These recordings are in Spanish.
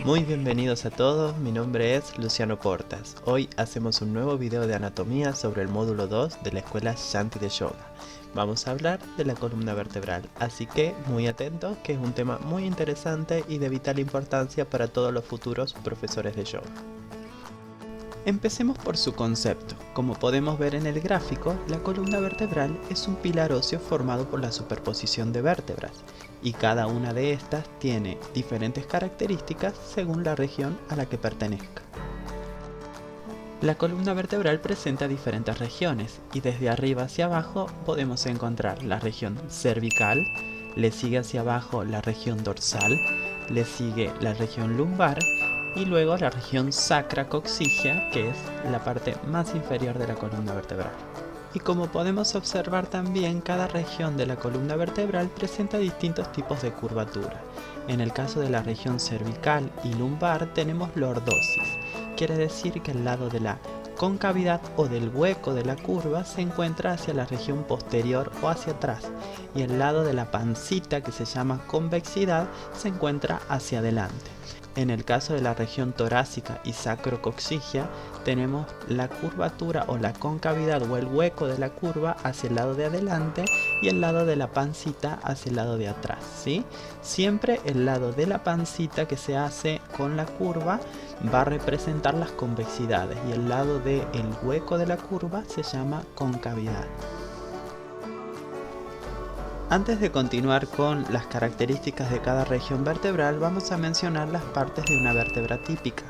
Muy bienvenidos a todos, mi nombre es Luciano Portas. Hoy hacemos un nuevo video de anatomía sobre el módulo 2 de la escuela Shanti de Yoga. Vamos a hablar de la columna vertebral, así que muy atentos, que es un tema muy interesante y de vital importancia para todos los futuros profesores de yoga. Empecemos por su concepto. Como podemos ver en el gráfico, la columna vertebral es un pilar óseo formado por la superposición de vértebras, y cada una de estas tiene diferentes características según la región a la que pertenezca. La columna vertebral presenta diferentes regiones, y desde arriba hacia abajo podemos encontrar la región cervical, le sigue hacia abajo la región dorsal, le sigue la región lumbar, y luego la región sacra-coxigia, que es la parte más inferior de la columna vertebral. Y como podemos observar también, cada región de la columna vertebral presenta distintos tipos de curvatura. En el caso de la región cervical y lumbar tenemos lordosis. Quiere decir que el lado de la concavidad o del hueco de la curva se encuentra hacia la región posterior o hacia atrás, y el lado de la pancita, que se llama convexidad, se encuentra hacia adelante. En el caso de la región torácica y sacrocoxigia, tenemos la curvatura o la concavidad o el hueco de la curva hacia el lado de adelante y el lado de la pancita hacia el lado de atrás, ¿sí? Siempre el lado de la pancita que se hace con la curva va a representar las convexidades, y el lado del hueco de la curva se llama concavidad. Antes de continuar con las características de cada región vertebral, vamos a mencionar las partes de una vértebra típica.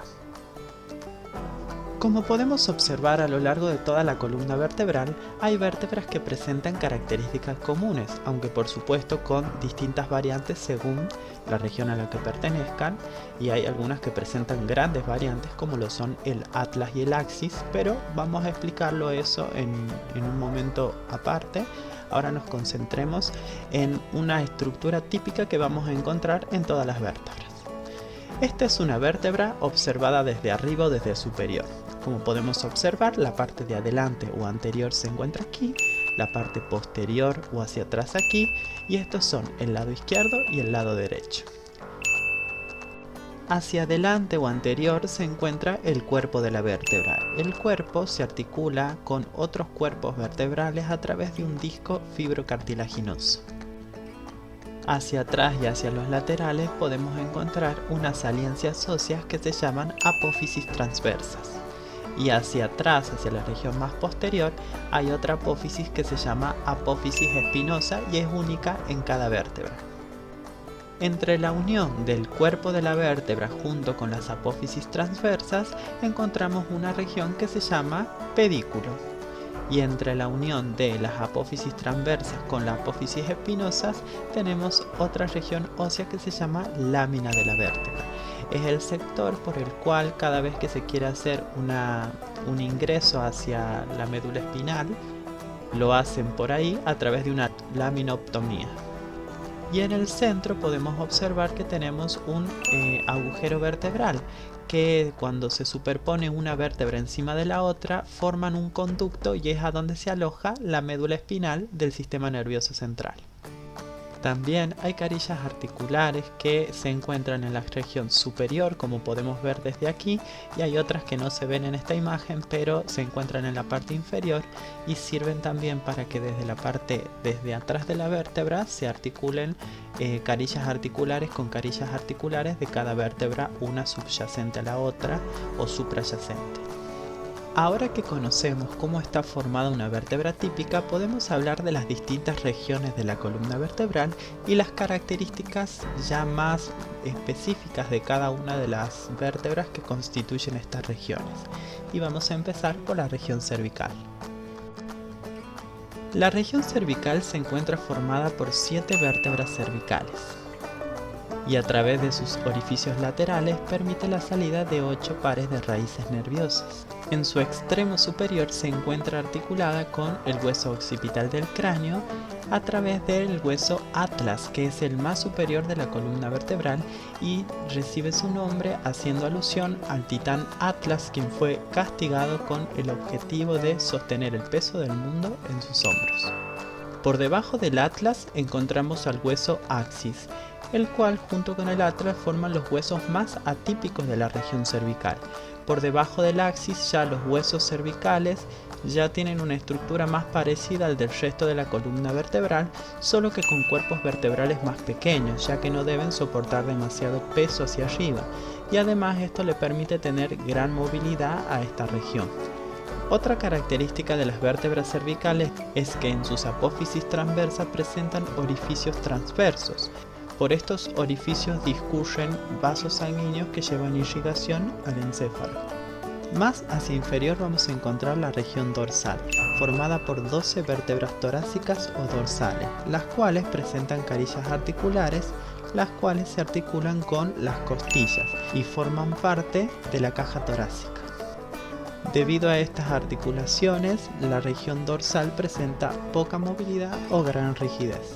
Como podemos observar a lo largo de toda la columna vertebral, hay vértebras que presentan características comunes, aunque por supuesto con distintas variantes según la región a la que pertenezcan, y hay algunas que presentan grandes variantes como lo son el atlas y el axis, pero vamos a explicarlo eso en un momento aparte. Ahora nos concentremos en una estructura típica que vamos a encontrar en todas las vértebras. Esta es una vértebra observada desde arriba o desde superior. Como podemos observar, la parte de adelante o anterior se encuentra aquí, la parte posterior o hacia atrás aquí, y estos son el lado izquierdo y el lado derecho. Hacia adelante o anterior se encuentra el cuerpo de la vértebra. El cuerpo se articula con otros cuerpos vertebrales a través de un disco fibrocartilaginoso. Hacia atrás y hacia los laterales podemos encontrar unas saliencias óseas que se llaman apófisis transversas. Y hacia atrás, hacia la región más posterior, hay otra apófisis que se llama apófisis espinosa y es única en cada vértebra. Entre la unión del cuerpo de la vértebra junto con las apófisis transversas encontramos una región que se llama pedículo, y entre la unión de las apófisis transversas con las apófisis espinosas tenemos otra región ósea que se llama lámina de la vértebra. Es el sector por el cual cada vez que se quiere hacer un ingreso hacia la médula espinal, lo hacen por ahí a través de una laminoptomía. Y en el centro podemos observar que tenemos un agujero vertebral, que cuando se superpone una vértebra encima de la otra forman un conducto, y es a donde se aloja la médula espinal del sistema nervioso central. También hay carillas articulares que se encuentran en la región superior, como podemos ver desde aquí, y hay otras que no se ven en esta imagen, pero se encuentran en la parte inferior y sirven también para que desde atrás de la vértebra se articulen carillas articulares con carillas articulares de cada vértebra, una subyacente a la otra o suprayacente. Ahora que conocemos cómo está formada una vértebra típica, podemos hablar de las distintas regiones de la columna vertebral y las características ya más específicas de cada una de las vértebras que constituyen estas regiones. Y vamos a empezar por la región cervical. La región cervical se encuentra formada por 7 vértebras cervicales, y a través de sus orificios laterales permite la salida de 8 pares de raíces nerviosas. En su extremo superior se encuentra articulada con el hueso occipital del cráneo a través del hueso atlas, que es el más superior de la columna vertebral y recibe su nombre haciendo alusión al titán Atlas, quien fue castigado con el objetivo de sostener el peso del mundo en sus hombros. Por debajo del atlas encontramos al hueso axis, el cual junto con el atlas forman los huesos más atípicos de la región cervical. Por debajo del axis ya los huesos cervicales ya tienen una estructura más parecida al del resto de la columna vertebral, solo que con cuerpos vertebrales más pequeños, ya que no deben soportar demasiado peso hacia arriba, y además esto le permite tener gran movilidad a esta región. Otra característica de las vértebras cervicales es que en sus apófisis transversas presentan orificios transversos. Por estos orificios discurren vasos sanguíneos que llevan irrigación al encéfalo. Más hacia inferior vamos a encontrar la región dorsal, formada por 12 vértebras torácicas o dorsales, las cuales presentan carillas articulares, las cuales se articulan con las costillas y forman parte de la caja torácica. Debido a estas articulaciones, la región dorsal presenta poca movilidad o gran rigidez.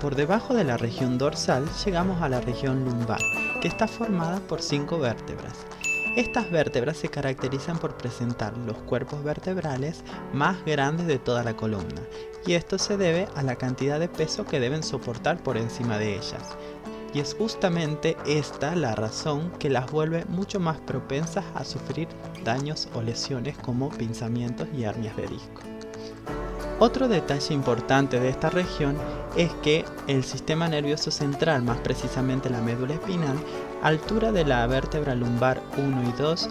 Por debajo de la región dorsal llegamos a la región lumbar, que está formada por 5 vértebras. Estas vértebras se caracterizan por presentar los cuerpos vertebrales más grandes de toda la columna, y esto se debe a la cantidad de peso que deben soportar por encima de ellas. Y es justamente esta la razón que las vuelve mucho más propensas a sufrir daños o lesiones como pinzamientos y hernias de disco. Otro detalle importante de esta región es que el sistema nervioso central, más precisamente la médula espinal, altura de la vértebra lumbar 1 y 2,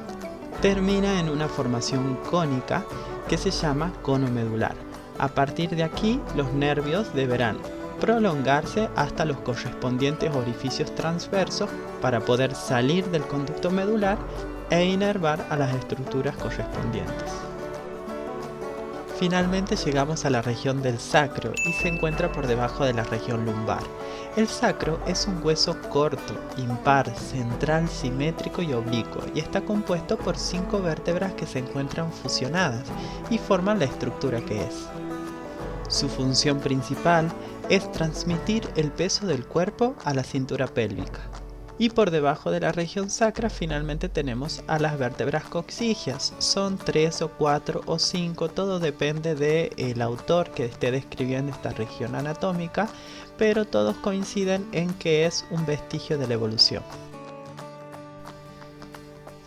termina en una formación cónica que se llama cono medular. A partir de aquí, los nervios deberán prolongarse hasta los correspondientes orificios transversos para poder salir del conducto medular e inervar a las estructuras correspondientes. Finalmente llegamos a la región del sacro y se encuentra por debajo de la región lumbar. El sacro es un hueso corto, impar, central, simétrico y oblicuo, y está compuesto por 5 vértebras que se encuentran fusionadas y forman la estructura que es. Su función principal es transmitir el peso del cuerpo a la cintura pélvica. Y por debajo de la región sacra finalmente tenemos a las vértebras coxígeas. Son 3 o 4 o 5, todo depende del autor que esté describiendo esta región anatómica, pero todos coinciden en que es un vestigio de la evolución.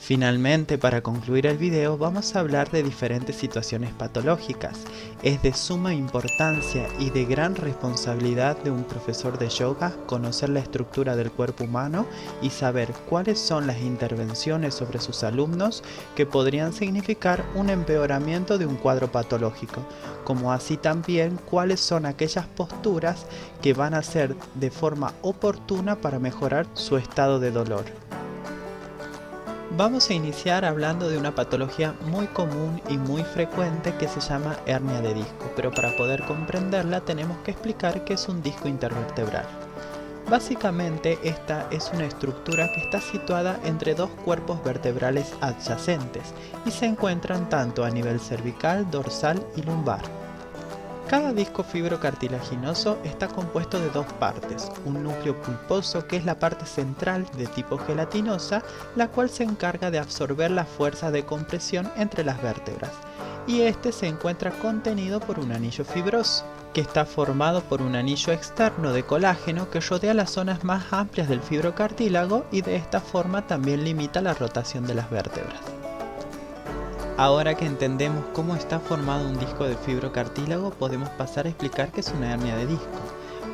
Finalmente, para concluir el video, vamos a hablar de diferentes situaciones patológicas. Es de suma importancia y de gran responsabilidad de un profesor de yoga conocer la estructura del cuerpo humano y saber cuáles son las intervenciones sobre sus alumnos que podrían significar un empeoramiento de un cuadro patológico, como así también cuáles son aquellas posturas que van a ser de forma oportuna para mejorar su estado de dolor. Vamos a iniciar hablando de una patología muy común y muy frecuente que se llama hernia de disco, pero para poder comprenderla tenemos que explicar qué es un disco intervertebral. Básicamente esta es una estructura que está situada entre dos cuerpos vertebrales adyacentes y se encuentran tanto a nivel cervical, dorsal y lumbar. Cada disco fibrocartilaginoso está compuesto de dos partes, un núcleo pulposo que es la parte central de tipo gelatinosa, la cual se encarga de absorber la fuerza de compresión entre las vértebras, y este se encuentra contenido por un anillo fibroso, que está formado por un anillo externo de colágeno que rodea las zonas más amplias del fibrocartílago y de esta forma también limita la rotación de las vértebras. Ahora que entendemos cómo está formado un disco de fibrocartílago, podemos pasar a explicar qué es una hernia de disco.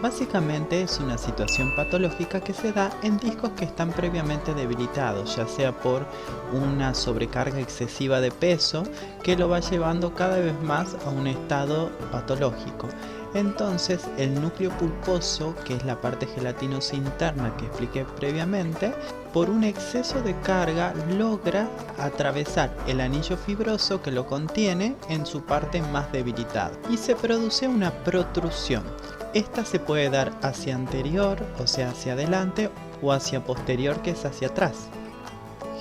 Básicamente es una situación patológica que se da en discos que están previamente debilitados, ya sea por una sobrecarga excesiva de peso que lo va llevando cada vez más a un estado patológico. Entonces el núcleo pulposo, que es la parte gelatinosa interna que expliqué previamente, por un exceso de carga logra atravesar el anillo fibroso que lo contiene en su parte más debilitada y se produce una protrusión. Esta se puede dar hacia anterior, o sea hacia adelante, o hacia posterior, que es hacia atrás.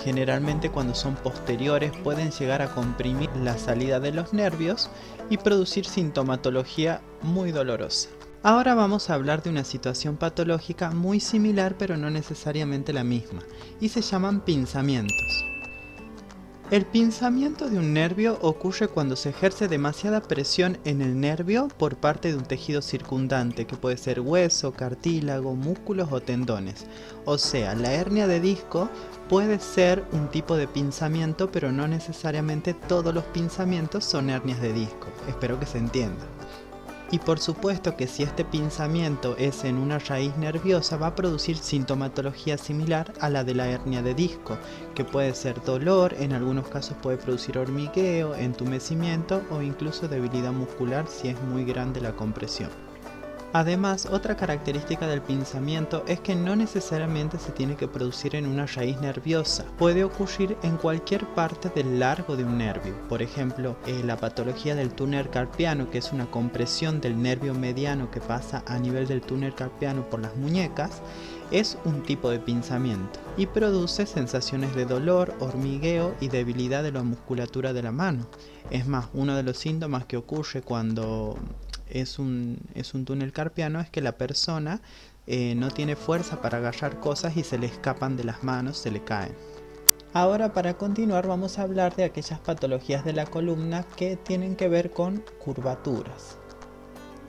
Generalmente cuando son posteriores pueden llegar a comprimir la salida de los nervios y producir sintomatología muy dolorosa. Ahora vamos a hablar de una situación patológica muy similar pero no necesariamente la misma, y se llaman pinzamientos. El pinzamiento de un nervio ocurre cuando se ejerce demasiada presión en el nervio por parte de un tejido circundante, que puede ser hueso, cartílago, músculos o tendones. O sea, la hernia de disco puede ser un tipo de pinzamiento, pero no necesariamente todos los pinzamientos son hernias de disco. Espero que se entienda. Y por supuesto que si este pinzamiento es en una raíz nerviosa, va a producir sintomatología similar a la de la hernia de disco, que puede ser dolor, en algunos casos puede producir hormigueo, entumecimiento o incluso debilidad muscular si es muy grande la compresión. Además, otra característica del pinzamiento es que no necesariamente se tiene que producir en una raíz nerviosa. Puede ocurrir en cualquier parte del largo de un nervio. Por ejemplo, la patología del túnel carpiano, que es una compresión del nervio mediano que pasa a nivel del túnel carpiano por las muñecas, es un tipo de pinzamiento y produce sensaciones de dolor, hormigueo y debilidad de la musculatura de la mano. Es más, uno de los síntomas que ocurre cuando es un túnel carpiano es que la persona no tiene fuerza para agarrar cosas y se le escapan de las manos, se le caen. Ahora, para continuar, vamos a hablar de aquellas patologías de la columna que tienen que ver con curvaturas.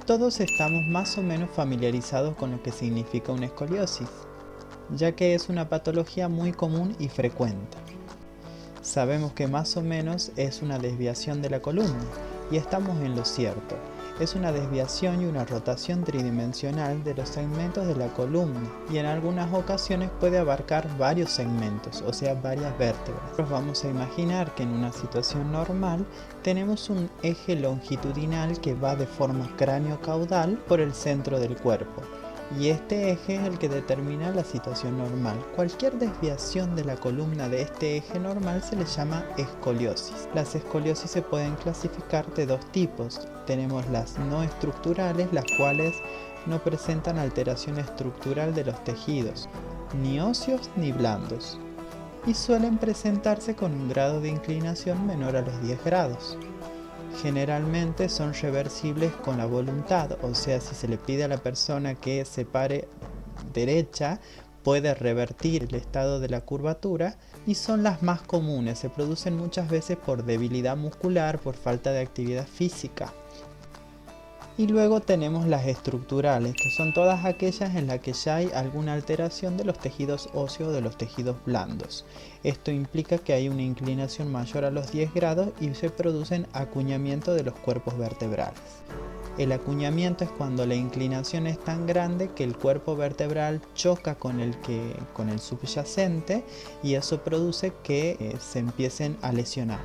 Todos estamos más o menos familiarizados con lo que significa una escoliosis, ya que es una patología muy común y frecuente. Sabemos que más o menos es una desviación de la columna, y estamos en lo cierto. Es una desviación y una rotación tridimensional de los segmentos de la columna, y en algunas ocasiones puede abarcar varios segmentos, o sea, varias vértebras. Vamos a imaginar que en una situación normal tenemos un eje longitudinal que va de forma cráneo-caudal por el centro del cuerpo, y este eje es el que determina la situación normal. Cualquier desviación de la columna de este eje normal se le llama escoliosis. Las escoliosis se pueden clasificar de dos tipos. Tenemos las no estructurales, las cuales no presentan alteración estructural de los tejidos, ni óseos ni blandos, y suelen presentarse con un grado de inclinación menor a los 10 grados. Generalmente son reversibles con la voluntad, o sea, si se le pide a la persona que se pare derecha, puede revertir el estado de la curvatura, y son las más comunes. Se producen muchas veces por debilidad muscular, por falta de actividad física. Y luego tenemos las estructurales, que son todas aquellas en las que ya hay alguna alteración de los tejidos óseos o de los tejidos blandos. Esto implica que hay una inclinación mayor a los 10 grados y se producen acuñamiento de los cuerpos vertebrales. El acuñamiento es cuando la inclinación es tan grande que el cuerpo vertebral choca con el subyacente, y eso produce que se empiecen a lesionar.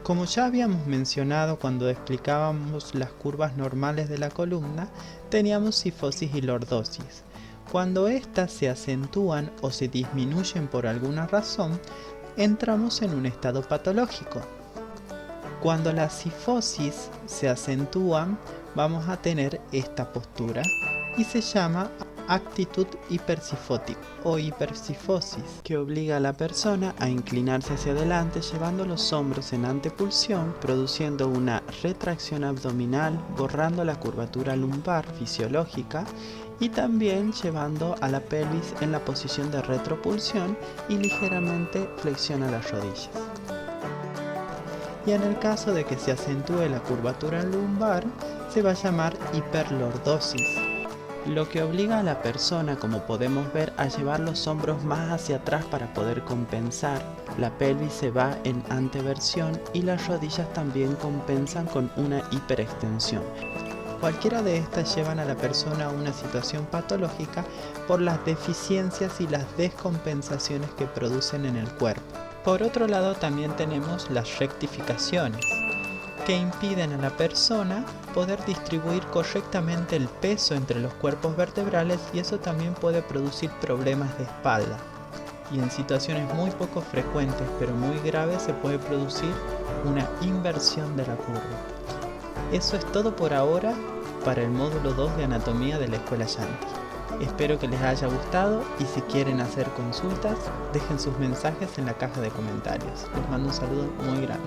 Como ya habíamos mencionado cuando explicábamos las curvas normales de la columna, teníamos cifosis y lordosis. Cuando éstas se acentúan o se disminuyen por alguna razón, entramos en un estado patológico. Cuando las cifosis se acentúan, vamos a tener esta postura y se llama actitud hipercifótica o hipercifosis, que obliga a la persona a inclinarse hacia adelante llevando los hombros en antepulsión, produciendo una retracción abdominal, borrando la curvatura lumbar fisiológica y también llevando a la pelvis en la posición de retropulsión y ligeramente flexiona las rodillas. Y en el caso de que se acentúe la curvatura lumbar, se va a llamar hiperlordosis, lo que obliga a la persona, como podemos ver, a llevar los hombros más hacia atrás para poder compensar. La pelvis se va en anteversión y las rodillas también compensan con una hiperextensión. Cualquiera de estas llevan a la persona a una situación patológica por las deficiencias y las descompensaciones que producen en el cuerpo. Por otro lado, también tenemos las rectificaciones, que impiden a la persona poder distribuir correctamente el peso entre los cuerpos vertebrales, y eso también puede producir problemas de espalda. Y en situaciones muy poco frecuentes pero muy graves se puede producir una inversión de la curva. Eso es todo por ahora para el módulo 2 de anatomía de la Escuela Yanti. Espero que les haya gustado, y si quieren hacer consultas, dejen sus mensajes en la caja de comentarios. Les mando un saludo muy grande.